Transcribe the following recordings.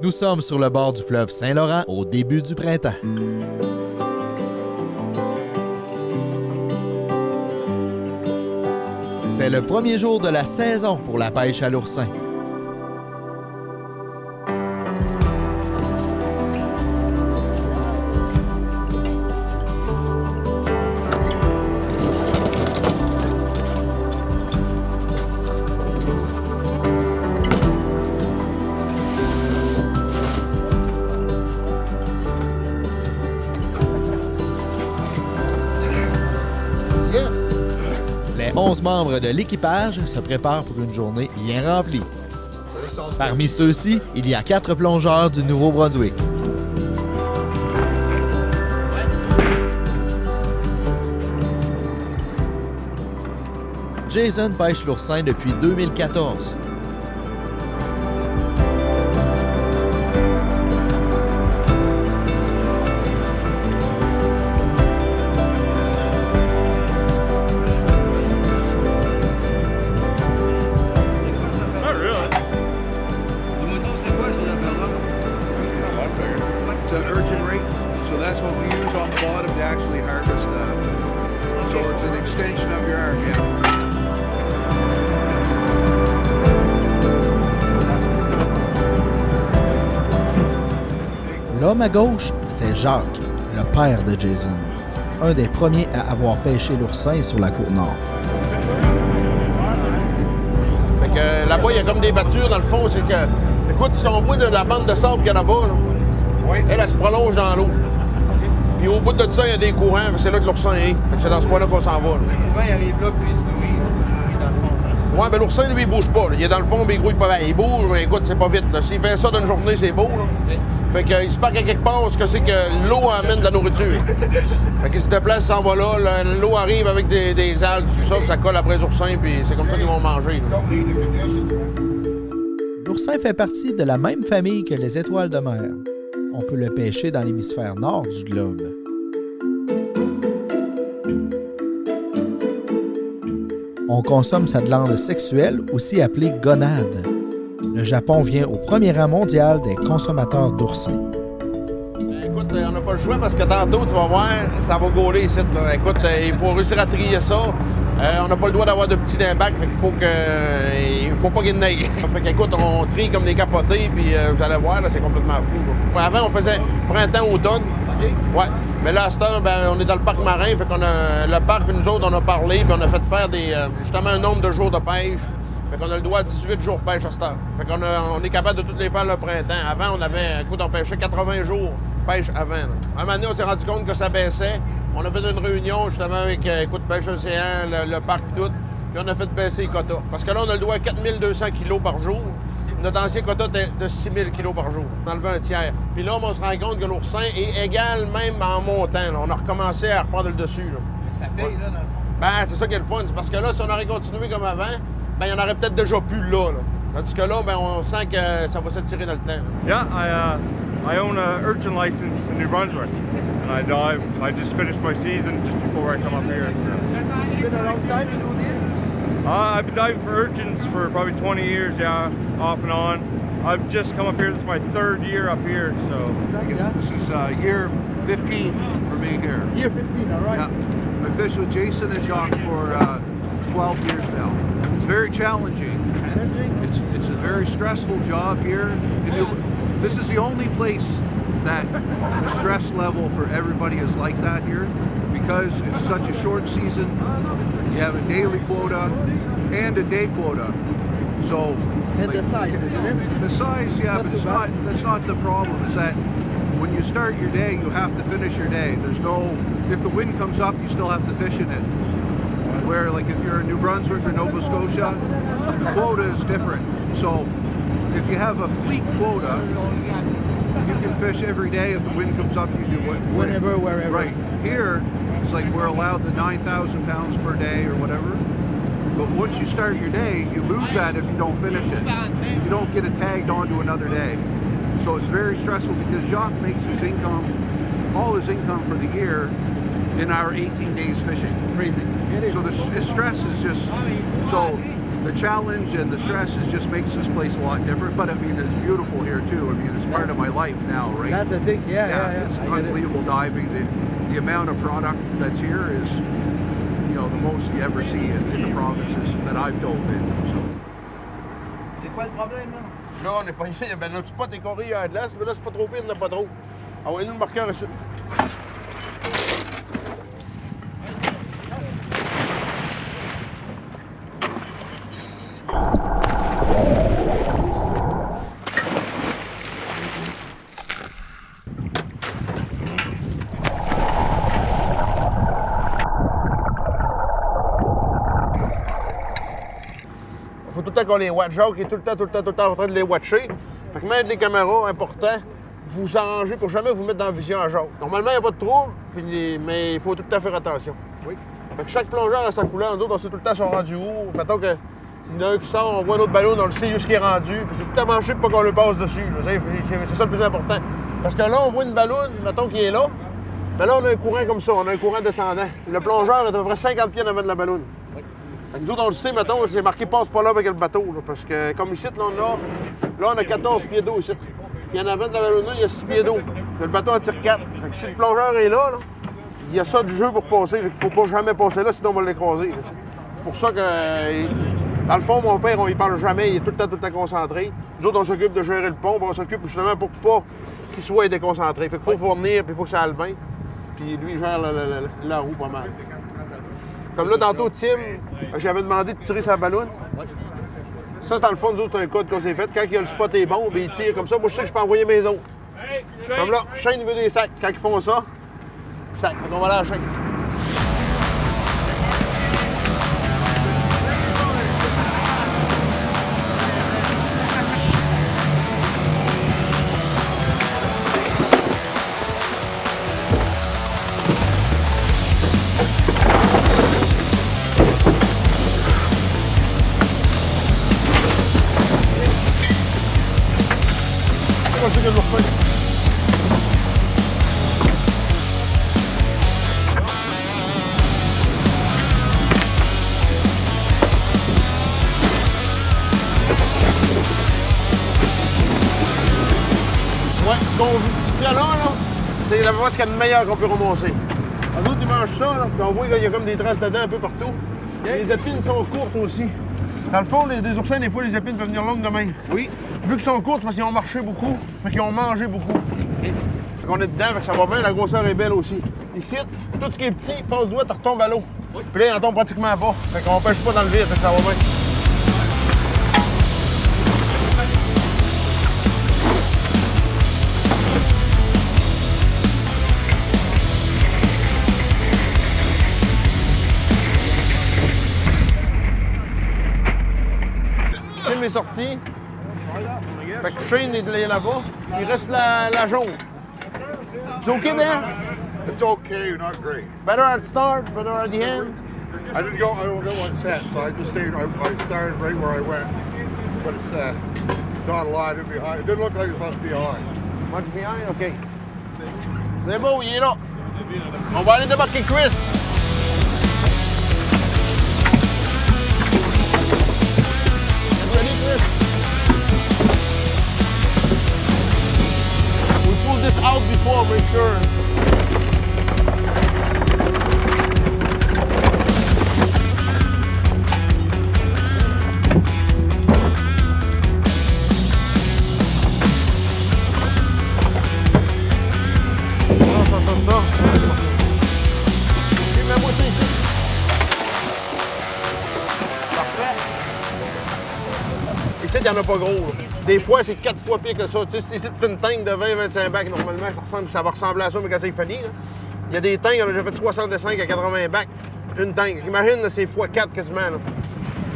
Nous sommes sur le bord du fleuve Saint-Laurent au début du printemps. C'est le premier jour de la saison pour la pêche à l'oursin. Les 11 membres de l'équipage se préparent pour une journée bien remplie. Parmi ceux-ci, il y a 4 plongeurs du Nouveau-Brunswick. Jason pêche l'oursin depuis 2014. It's an urchin rake, so that's what we use on the bottom to actually harvest that. So it's an extension of your arm, yeah. L'homme à gauche, c'est Jacques, le père de Jason, un des premiers à avoir pêché l'oursin sur la Côte-Nord. Fait que là-bas, il y a comme des battures, dans le fond, c'est que, écoute, si on voit de la bande de sable qu'il y a là-bas, là, elle se prolonge dans l'eau. Puis au bout de ça, il y a des courants, c'est là que l'oursin est. Fait que c'est dans ce coin-là qu'on s'en va. Là. Le courant, il arrive là, puis il se nourrit dans le fond. Ouais, ben l'oursin, lui, il bouge pas. Là. Il est dans le fond, mais il grouille pas bien. Il bouge, mais écoute, c'est pas vite. Là. S'il fait ça d'une journée, c'est beau. Là. Fait qu'il se parque à quelque part parce que c'est que l'eau amène de la nourriture. Fait qu'il se déplace, s'en va là. L'eau arrive avec des algues, tout ça, puis ça colle après les oursins, puis c'est comme ça qu'ils vont manger. Là. L'oursin fait partie de la même famille que les étoiles de mer. On peut le pêcher dans l'hémisphère nord du globe. On consomme sa glande sexuelle, aussi appelée gonade. Le Japon vient au premier rang mondial des consommateurs d'oursins. Écoute, on n'a pas le choix parce que tantôt, tu vas voir, ça va gauler ici. Là. Écoute, il faut réussir à trier ça. On n'a pas le droit d'avoir de petits d'impact, fait qu'il faut pas qu'il y ait de neige. Fait qu'écoute, on trie comme des capotés, puis vous allez voir, là, c'est complètement fou. Là. Avant, on faisait printemps-automne. Ouais. Mais là, à cette heure, ben, on est dans le parc marin, fait qu'on a le parc, puis nous autres, on a parlé, puis on a fait faire justement un nombre de jours de pêche. Fait qu'on a le droit à 18 jours de pêche à cette heure. Fait qu'on on est capable de toutes les faire le printemps. Avant, on pêchait 80 jours pêche avant. Là. Un moment donné, on s'est rendu compte que ça baissait. On a fait une réunion justement avec Pêche Océan, le parc et tout. Puis on a fait baisser les quotas. Parce que là, on a le droit à 4200 kilos par jour. Notre ancien quota était de 6000 kilos par jour. On a enlevé un tiers. Puis là, on se rend compte que l'oursin est égal même en montant. Là. On a recommencé à reprendre le dessus. Là. Ça paye, là, dans le fond. Ben, c'est ça qui est le fun. C'est parce que là, si on aurait continué comme avant, ben, il n'y en aurait peut-être déjà plus là. Tandis que là, ben, on sent que ça va s'étirer dans le temps. Là. Yeah, I own an urchin license in New Brunswick, and I dive. I just finished my season just before I come up here. It's been a long time to do this? I've been diving for urchins for probably 20 years, yeah, off and on. I've just come up here. This is my 3rd year up here, so. This is year 15 for me here. Year 15, all right. Yeah. I fished with Jason and Jacques for 12 years now. It's very challenging. Challenging? It's a very stressful job here. This is the only place that the stress level for everybody is like that here because it's such a short season. You have a daily quota and a day quota. So And the size, isn't it? the size, yeah, but it's not. That's not the problem. Is that when you start your day, you have to finish your day. There's no. If the wind comes up, you still have to fish in it. Where, like, if you're in New Brunswick or Nova Scotia, the quota is different. So, if you have a fleet quota, you can fish every day. If the wind comes up, you do Whenever, wherever. Right here, it's like we're allowed the 9,000 pounds per day or whatever. But once you start your day, you lose that if you don't finish it. You don't get it tagged onto another day. So it's very stressful because Jacques makes his income, all his income for the year, in our 18 days fishing. Crazy. So the stress is just, so the challenge and the stress just makes this place a lot different. But I mean, it's beautiful here too. I mean, it's part of my life now, right? That's the thing. Yeah. It's I get it. unbelievable diving. The amount of product that's here is, you know, the most you ever see in the provinces that I've dove in. So. C'est quoi le problème là? Là, on est pas ici. Ben, notre spot est corrigé à l'est, mais là, c'est pas trop pire, il n'y en a pas trop. Envoyez-nous le marqueur ici. Il faut tout le temps qu'on les watch. Jacques est tout le temps en train de les watcher. Fait que même les caméras, important, vous arrangez pour jamais vous mettre dans la vision à Jacques. Normalement, il n'y a pas de trouble, mais il faut tout le temps faire attention. Oui. Fait que chaque plongeur a sa couleur. Nous autres, on sait tout le temps sont rendus où. Mettons que s'il y en a un qui sort, on voit un autre ballon, on le sait où est-ce qu'il est rendu. Puis c'est tout à manger pour pas qu'on le passe dessus. C'est ça le plus important. Parce que là, on voit une ballonne, mettons qu'il est là. Mais là, on a un courant comme ça, on a un courant descendant. Le plongeur est à peu près 50 pieds en avant de la ballonne. Nous autres, on le sait, mettons, c'est marqué « passe pas là avec le bateau », là, parce que comme ici, là, on a 14 pieds d'eau ici. Puis en avant de la ballonne, il y a 6 pieds d'eau. Le bateau en tire 4. Fait que si le plongeur est là, il y a ça du jeu pour passer. Fait qu'il faut pas jamais passer là, sinon on va l'écraser. C'est pour ça que, dans le fond, mon père, on y parle jamais, il est tout le temps concentré. Nous autres, on s'occupe de gérer le pont, on s'occupe justement pour pas qu'il soit déconcentré. Fait qu'il faut fournir, puis il faut que ça aille bien. Puis lui, il gère la roue pas mal. Comme là, tantôt, Tim, j'avais demandé de tirer sa ballonne. Ça, c'est dans le fond, nous autres, c'est un code qu'on s'est fait. Quand le spot est bon, bien, il tire comme ça. Moi, je sais que je peux envoyer mes autres. Comme là, Shane, il veut des sacs. Quand ils font ça, sac. Fait qu'on va aller à la Shane. Ouais, ce qu'on vit là, c'est la ce qu'il y a de meilleur qu'on peut ramasser. Nous autres, ils mangent ça, là, puis on voit qu'il y a comme des traces dedans un peu partout. Les épines sont courtes aussi. Dans le fond, les oursins, des fois, les épines peuvent venir longues de même. Oui. Vu qu'ils sont courtes, c'est parce qu'ils ont marché beaucoup, fait qu'ils ont mangé beaucoup. Fait qu'on est dedans, fait que ça va bien, la grosseur est belle aussi. Ici, tout ce qui est petit, passe doigt, tu retombes à l'eau. Oui. Puis là, il en tombe pratiquement pas. Fait qu'on pêche pas dans le vide, fait que ça va bien. Tim est sorti. Fait que Shane est là-bas. Il reste la jaune. It's okay there? It's okay, not great. Better at the start, better at the end. I didn't go one set, so I just stayed. I started right where I went, but it's not a lot in behind. It didn't look like it was much behind. Much behind? OK. C'est beau, il est là. On va aller débarquer Chris. Ready, Chris? We pulled this out before, make sure. Ça. OK, mets-moi ça ici. Parfait. Ici, il n'y en a pas gros. Là. Des fois, c'est 4 fois pire que ça. Tu sais, ici, c'est une tank de 20-25 bacs. Normalement, ça va ressembler à ça, mais quand c'est fini. Là. Il y a des tanks, on a déjà fait 65 à 80 bacs. Une tank. Imagine, là, c'est x4 quasiment. Là.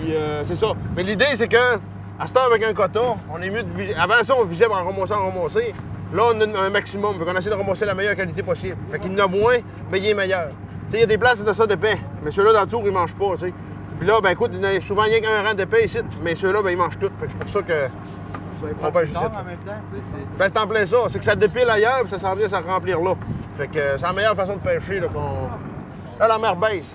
Puis, c'est ça. Mais l'idée, c'est que, à ce temps, avec un quota, on est mieux de viser. Avant ça, on visait en ramasser. Là, on a un maximum. Fait qu'on essaie de ramasser la meilleure qualité possible. Fait qu'il y en a moins, mais il est meilleur. Tu sais, il y a des places de ça d'épais. Mais ceux-là, dans le tour, ils mangent pas, tu sais. Puis là, ben écoute, il y a souvent rien qu'un rang d'épais ici, mais ceux-là, ben ils mangent tout. Fait que c'est pour ça que. On pêche ici. En même temps, tu sais, c'est... Ben c'est en plein ça. C'est que ça dépile ailleurs, puis ça s'en vient à se remplir là. Fait que c'est la meilleure façon de pêcher, là, qu'on. Là, la mer baisse.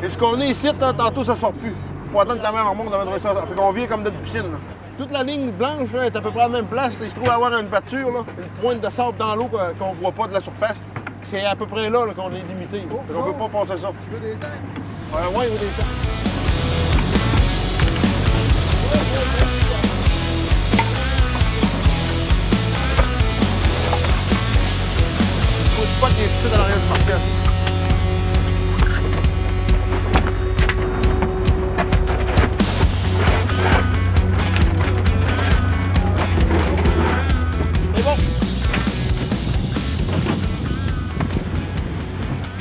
Et ce qu'on est ici, là, tantôt, ça sort plus. faut attendre que la mer remonte avant de réussir. Fait qu'on vire comme dans une piscine. Là. Toute la ligne blanche là, est à peu près à la même place. Il se trouve à avoir une batture, là, une pointe de sable dans l'eau qu'on voit pas de la surface. C'est à peu près là, qu'on est limité. Fait qu'on peut pas passer ça. Tu veux des sacs? Ouais, il veut des sacs. Faut pas qu'il y ait ici dans l'arrière du marqueur. C'est bon.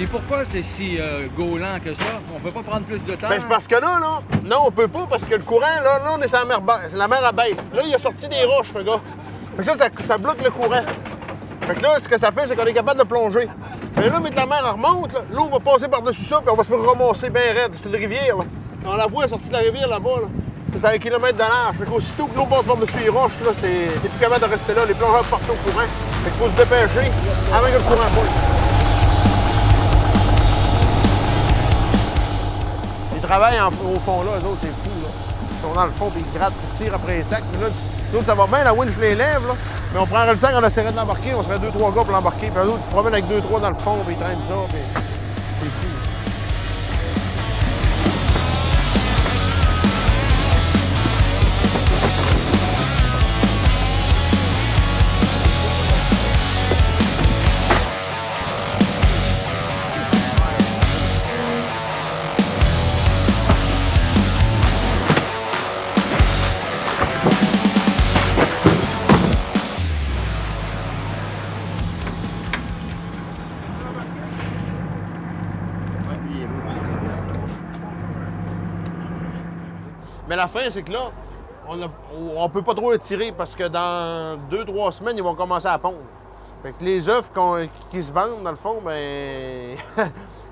Et pourquoi c'est si gaulant que ça? On peut pas prendre plus de temps? Ben, c'est parce que là, non, on peut pas, parce que le courant, là on est sur la mer, la mer abaisse. Là, il a sorti des roches, le gars. Fait que ça bloque le courant. Fait que là, ce que ça fait, c'est qu'on est capable de plonger. Mais là, mais que la mer remonte, l'eau va passer par-dessus ça, puis on va se faire ramasser bien raide. C'est une rivière, là. On la voit sortie de la rivière là-bas, là. C'est à 1 kilomètre de large. Fait qu'aussitôt que l'eau passe par-dessus les roches, là, t'es plus capable de rester là. Les plongeurs partent au courant. Fait qu'il faut se dépêcher avant que le courant boule. Ils travaillent au fond là, eux autres, c'est fou, là. Ils sont dans le fond, puis ils grattent, puis ils tirent après les sacs. Mais là, nous autres, ça va bien, la winch les lève, là. Mais on prendrait le sac, on essaierait de l'embarquer, on serait 2-3 gars pour l'embarquer. Puis eux autres, ils se promènent avec 2-3 dans le fond, puis ils traînent ça, puis c'est fou. Mais la fin, c'est que là, on peut pas trop le tirer parce que dans 2-3 semaines, ils vont commencer à pondre. Fait que les œufs qui se vendent, dans le fond, ben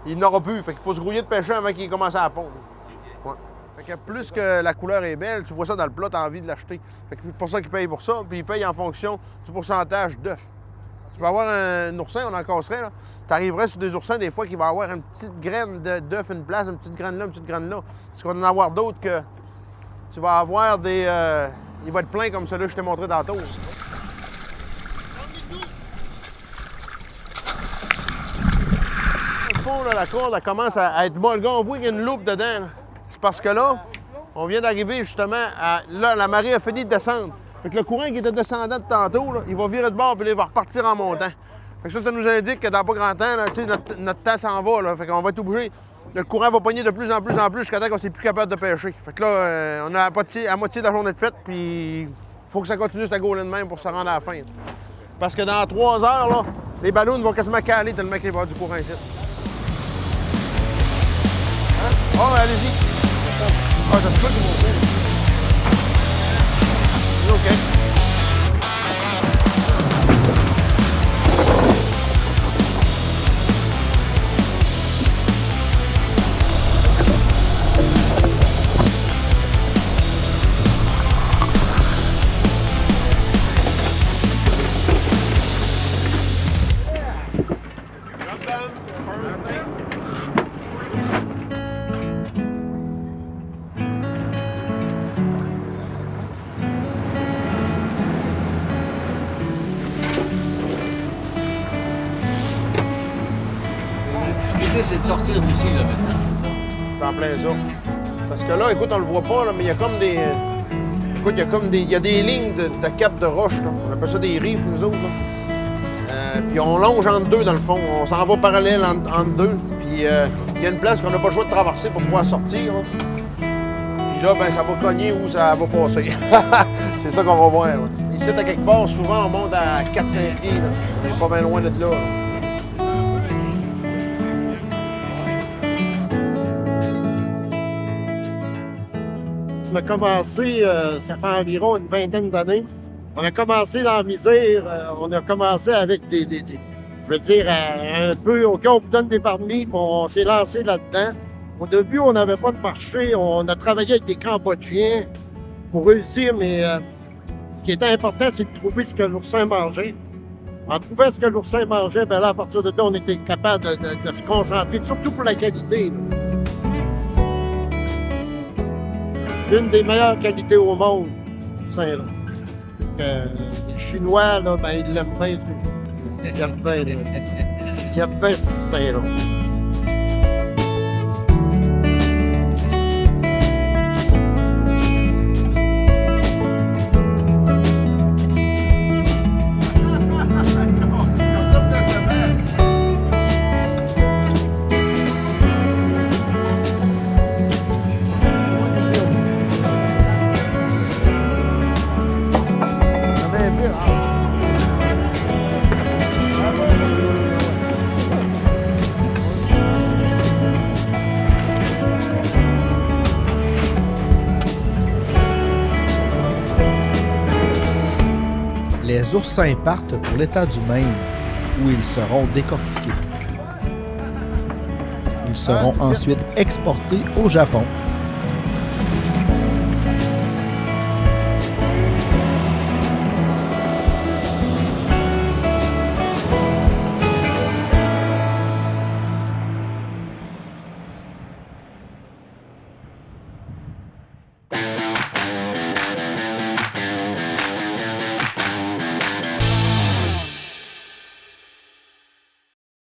il n'aura plus. Fait qu'il faut se grouiller de pêcher avant qu'ils commencent à pondre. Ouais. Fait que plus que la couleur est belle, tu vois ça dans le plat, tu as envie de l'acheter. Fait que c'est pour ça qu'ils payent pour ça, puis ils payent en fonction du pourcentage d'œufs. Tu vas avoir un oursin, on en casserait, là. Tu arriverais sur des oursins, des fois, qui va avoir une petite graine d'œuf, une place, une petite graine là, une petite graine là. Parce qu'on va en avoir d'autres que tu vas avoir des... il va être plein comme celui que je t'ai montré tantôt. Au fond, là, la corde, elle commence à être molle. Le gars, on voit qu'il y a une loupe dedans. Là. C'est parce que là, on vient d'arriver justement à... Là, la marée a fini de descendre. Fait que le courant qui était descendant de tantôt, là, il va virer de bord puis il va repartir en montant. Fait que ça nous indique que dans pas grand temps, là, notre temps s'en va. Là. Fait qu'on va être obligé. Le courant va pogner de plus en plus jusqu'à temps qu'on ne plus capable de pêcher. Fait que là, on a à moitié de la journée de fête, puis il faut que ça continue sa gauler de même pour se rendre à la fin. Parce que dans 3 heures, là, les ballons vont quasiment caler tellement qu'il va y avoir du courant ici. Hein? Oh, allez-y. Ah, ça se peut que mon frère. OK. C'est de sortir d'ici, là, maintenant. C'est en plein ça. Parce que là, écoute, on le voit pas, là, mais il y a comme des... Écoute, il y a des lignes de cap de roche, là. On appelle ça des rives, nous autres, là. Puis on longe entre deux, dans le fond. On s'en va parallèle entre deux. Puis il y a une place qu'on n'a pas le choix de traverser pour pouvoir sortir, là. Puis là, ben ça va cogner où ça va passer. C'est ça qu'on va voir, là. Ici, à quelque part, souvent, on monte à 4-5 pieds, là. On n'est pas bien loin de là, là. On a commencé, ça fait environ une vingtaine d'années. On a commencé dans la misère, on a commencé avec je veux dire, un peu, OK, on vous donne des permis, puis on s'est lancé là-dedans. Au début, on n'avait pas de marché, on a travaillé avec des Cambodgiens pour réussir, mais ce qui était important, c'est de trouver ce que l'oursin mangeait. En trouvant ce que l'oursin mangeait, bien là, à partir de là, on était capable de se concentrer, surtout pour la qualité, là. Une des meilleures qualités au monde, Saint-Laurent. Les Chinois, là, ben, ils l'aiment bien. Ils aiment bien, là. Ils aiment bien Saint-Laurent. Les oursins partent pour l'État du Maine, où ils seront décortiqués. Ils seront ensuite exportés au Japon,